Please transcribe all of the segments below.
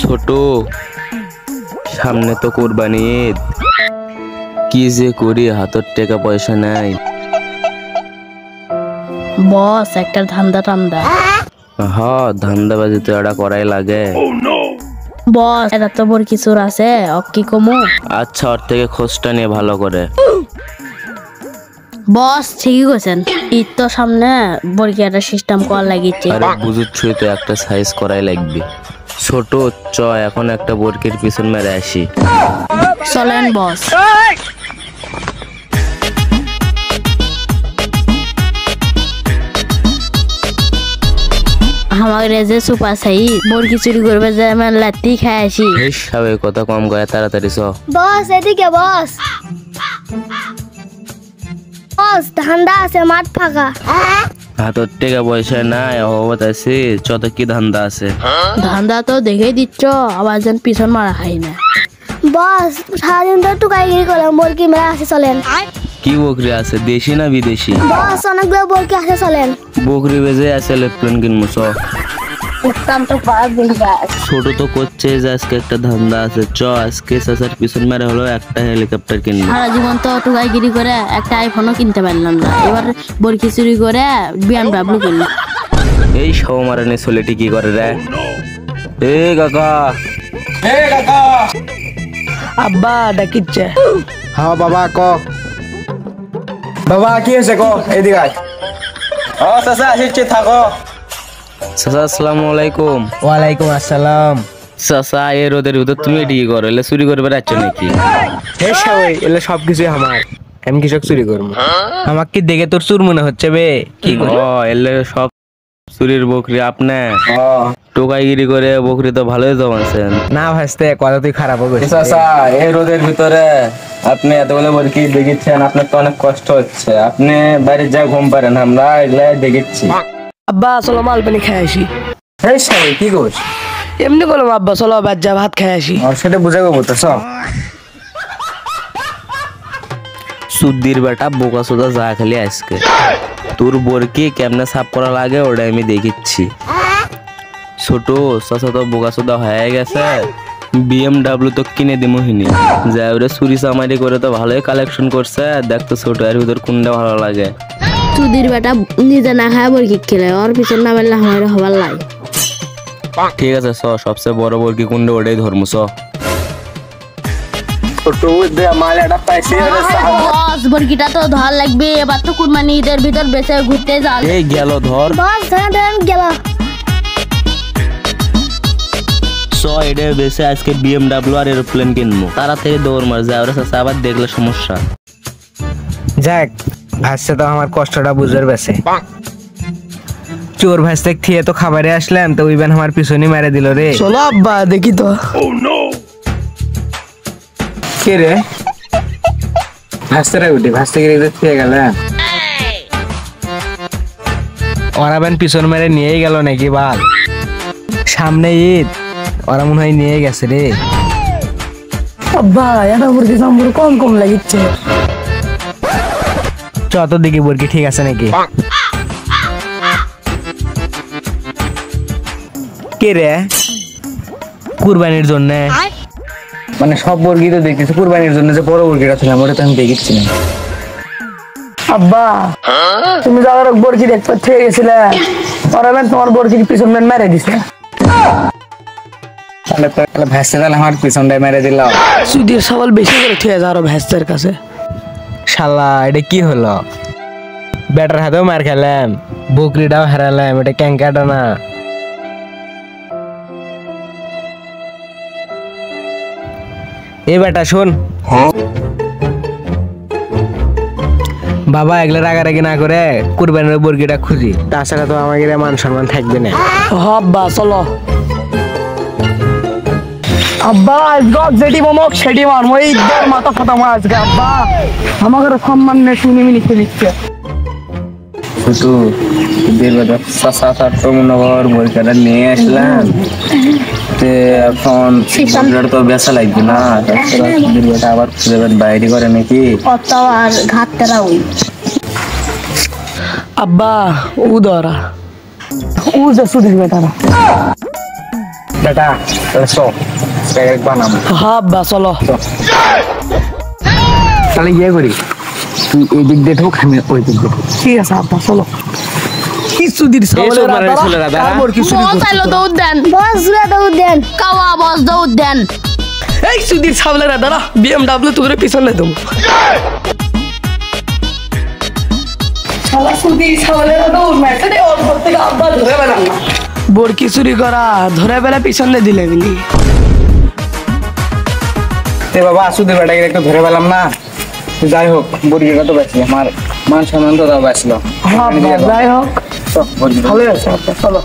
ছোট, সামনে তো কুরবানি ঈদ, কি যে করি, হাতের টাকা পয়সা নাই। বস একটা ধান্দা টান্দা। ধান্দাবাজি তো এটা করাই লাগে। বস এটা তো বড় কিছুর আছে, কি কমু? আচ্ছা, ওর থেকে খোঁজটা নিয়ে ভালো করে। বস ঠিকই কইছেন, ঈদ তো সামনে, বড়কি একটা সিস্টেম করা লাগিচ্ছে। আরে বুঝুচ্ছই তো, একটা সাইজ করাই লাগবে। ছোট চ, এখন একটা বরকির পিছন মেরে আসি। চলেন বস। আমার যে সুপার সাই বরকি চুরি করবে যে আমি লাত্তি খাই আসি। সবাই কথা কম গয়া, তাড়াতাড়ি চ। বস এদিকে বস। বস ধান্দা আছে, মাঠ ফাঁকা। হাতের টাকা পয়সা নাই, অভাবত আছে। চত কি ধান্দা আছে? ধান্দা তো দেখেই দিচ্ছ, আবার যেন পিছন মারা খাই না। বস সারাদিন তো টুকাইগিরি করলাম, বলকি মেলা আছে, চলেন। কি বকরি আছে, দেশি না বিদেশি? বস অনেকগুলো বলকি আছে, চলেন। বকরি বেজে আছে, লেফটেন কিনবো চ। ছোট তো করছে যে আজকে একটা ধান্দা আছে, চ আজকে চাচার পিছন মেরে হলো একটা হেলিকপ্টার কিনবো। সারা জীবন তো টুকাইগিরি করে একটা আইফোনও কিনতে পারলাম না, এবার বরকি চুরি করে BMW কিনলাম। এই সব মারানি ছেলেটি কি করে রে? এ কাকা, আব্বা ডাকিচ্ছে। হ্যাঁ বাবা ক। বাবা কি হয়েছে ক, এদিকে আয়। ও চাচা আসিচ্ছি, থাকো। চাচা আসসালামু আলাইকুম। ওয়ালাইকুম আসসালাম। চাচা এই রোদের ভিতর তুমি এটি কি করো? এলে চুরি করে বেড়াচ্ছ নাকি? হে সবাই এলে সবকিছু আমার, আমি কৃষক চুরি করবো? আমাকে কি দেখে তোর চুর মনে হচ্ছে বে? কি এলে সব চুরির বকরি আপনি টোকাইগিরি করে বকরি তো ভালোই জমাচ্ছেন না ভাসতে, কথা তুই খারাপ হবে। চাচা এই রোদের ভিতরে আপনি এতগুলো বরকি দেখিচ্ছেন, আপনার তো অনেক কষ্ট হচ্ছে। আপনি বাইরে যা ঘুম পারেন, আমরা এগুলা দেখিচ্ছি। আব্বা চলো মাল পানি খেয়ে আসি। হে সবাই কি করছ? এমনি বললাম আব্বা চলো বাজ্জা ভাত খেয়ে আসি। সেটা বুঝাবো তো সব। সুদ্দির বেটা বোকা সোদা যা খালি আজকে তোর বরকি কেমনে সাফ করা লাগে ওটা আমি দেখিচ্ছি। ছোট চাচা তো বোকা সোদা হয়ে গেছে, BMW তো কিনে দিমহিনি। যা ওরা চুরি চামারি করে তো ভালোই কালেকশন করছে। দেখতো ছোট এর ভিতর কোনটা ভালো লাগে। চুদির বেটা নিজে না খায় বরকি খেলে, ওর পিছন না মেললে আমার হবার লাগে। ঠিক আছে চ, সবচেয়ে বড় বরকি কোনটা ওটাই ধর্ম চ। বস বরকিটা তো ধর লাগবে, এবার তো কুরবানি ঈদের ভিতর বেঁচে ঘুরতে যাও। এই গেল ধর। বস ধরেন ধরেন গেল। চ এটা বেশি আজকে BMW আর এরোপ্লেন কিনবো। তারা থেকে দৌড় মার যায়, ওরা চাচা আবার দেখলে সমস্যা। যাক ভাসছে তো আমার কষ্টটা বুঝার বেছে। চোর ভাসতে থিয়ে তো খাবারে আসলাম, তো ওইবেন আমার পিছনে মেরে দিল রে। চলো আব্বা দেখি তো। কে রে? ভাসতে রে উঠি, ভাসতে গিয়ে খেয়ে গেল। ওরা বেন পিছন মেরে নিয়েই গেল নাকি বাল? সামনে ঈদ, ওরা মনে হয় নিয়ে গেছে রে। আব্বা এটা বরকি সাম্বর কম কম লাগিচ্ছে। চত দিকে বরকি ঠিক আছে নাকি? কে রে? কুরবানির জন্য মানে সব বর্গি তো দেখতেছি, কুরবানির জন্য যে বড় বর্গিটা ছিল ওটা তো আমি দেখেছি না। আব্বা তুমি যাওয়ার বরকি দেখতে থেকে গেছিলে, ওরা বেন তোমার বরকির পিছন মেন মেরে দিছে। তাহলে তো ভাসতে তাহলে আমার পিছনটায় মেরে দিল। সুদের সওয়াল বেশি করে থুয়ে যাও ভ্যাস্তের কাছে। শালা এটা কি হলো? ব্যাটার হাতেও মার খেলাম, বকরিটাও হারালাম, এটা ক্যাঙ্কাটা না। এ বেটা শোন, বাবা এগুলো রাগারাগি না করে কুরবানির বর্গিটা খুঁজি, তাছাড়া তো আমাকে মান সম্মান থাকবে না। আব্বা চলো। আব্বা যেটি মমক সেটি মারমো, এই মাথা ফাটা মার আজকে। আব্বা আমাকে সম্মান নেই, শুনে মিনিকে নিচ্ছে। শুধু বর্গাটা নিয়ে আসলাম, এখন তো বেচা লাগবে না। আবার বাইরে করে নাকি আব্বা ও ধরা ও যে সুদির বেটারা বেটা চো বানাবো। হ্যাঁ আব্বা চলো। তাহলে ইয়ে করি, তুই এই দিক দিয়ে ঢোক, আমি ওই দিক দিয়ে ঢোক। ঠিক আছে আব্বা চলো। কিছুদিন ছেলেরা দাঁড়া। চাইলো দৌড় দেন, বস জুড়ে দৌড় দেন। কাওয়া বস দৌড় দেন। এই সুধীর সাবলেরা দাঁড়া, BMW তোকে পিছনে দেবো। বরকি চুরি করা ধরে বেলা পিছনে দিলে বিনি। এ বাবা সুধীর বেটাকে একটু ধরে পেলাম না। যাই হোক, বর্গিটা তো বাঁচলো, আমার মান সম্মান তো বাঁচলো। যাই হোক চল, বর্গি। ভালো আছে আব্বা চলো।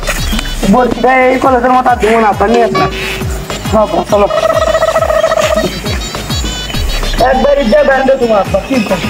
বরকিটা এই কলেজের মতো আর দেবো না আব্বা, নিয়ে আসলাম। আব্বা চলো। একবার ইজ্জা ব্যান্ডে তোমার আব্বা, কি করছো?